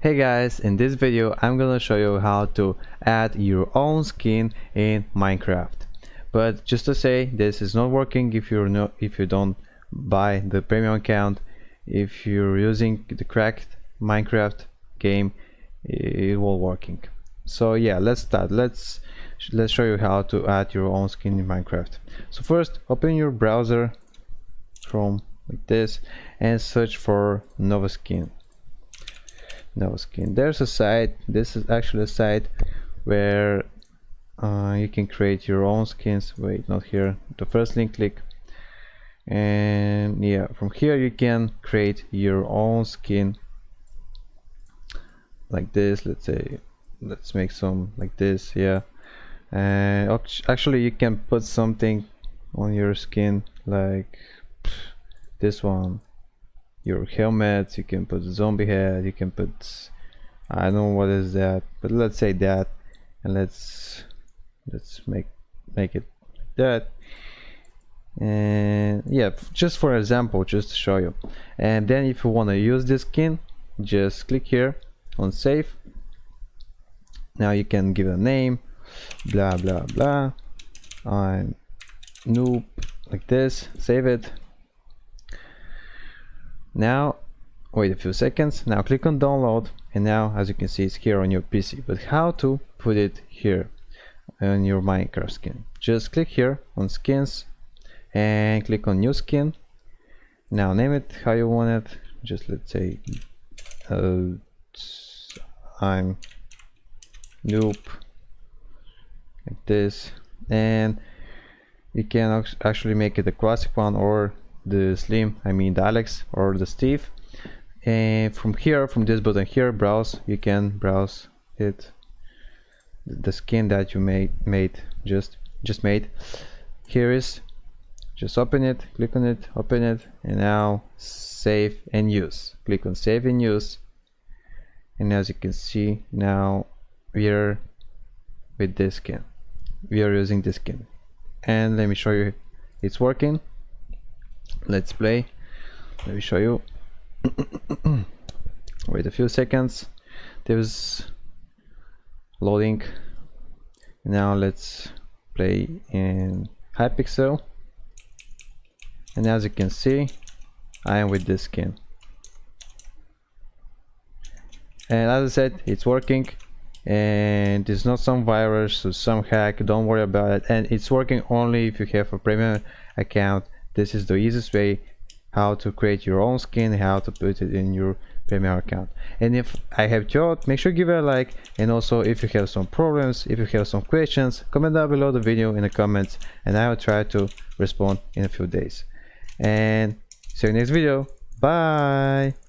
Hey guys, in this video I'm gonna show you how to add your own skin in Minecraft. But just to say, this is not working if you don't buy the premium account. If you're using the cracked Minecraft game, it will working. So yeah, let's start. Let's show you how to add your own skin in Minecraft. So first, open your browser, Chrome, like this, and search for Nova Skin. There's a site. This is actually a site where you can create your own skins. Wait, not here. The first link, click, and yeah, from here you can create your own skin like this. Let's make some like this. Yeah, and actually you can put something on your skin like this one. Your helmet, you can put zombie head, you can put, I don't know what is that, but let's say that, and let's make it like that. And yeah, just for example, just to show you. And then if you want to use this skin, just click here on save. Now you can give a name, blah blah blah, I'm noob, like this. Save it. Now wait a few seconds. Now click on download, and now as you can see it's here on your PC. But how to put it here on your Minecraft skin? Just click here on skins and click on new skin. Now name it how you want it. Just let's say I'm noob, like this. And you can actually make it a classic one, or the slim, I mean the Alex, or the Steve. And from here, from this button here, browse, you can browse it, the skin that you just made. Here is, just open it, click on it, open it, and now save and use. Click on save and use, and as you can see, now we are with this skin. We are using this skin, and let me show you it's working. Let's play. Let me show you. Wait a few seconds. There's loading. Now let's play in Hypixel. And as you can see, I am with this skin. And as I said, it's working. And it's not some virus or some hack. Don't worry about it. And it's working only if you have a premium account. This is the easiest way how to create your own skin, how to put it in your premium account. And if I have helped, make sure to give it a like. And also, if you have some problems, if you have some questions, comment down below the video in the comments, and I will try to respond in a few days. And see you next video. Bye.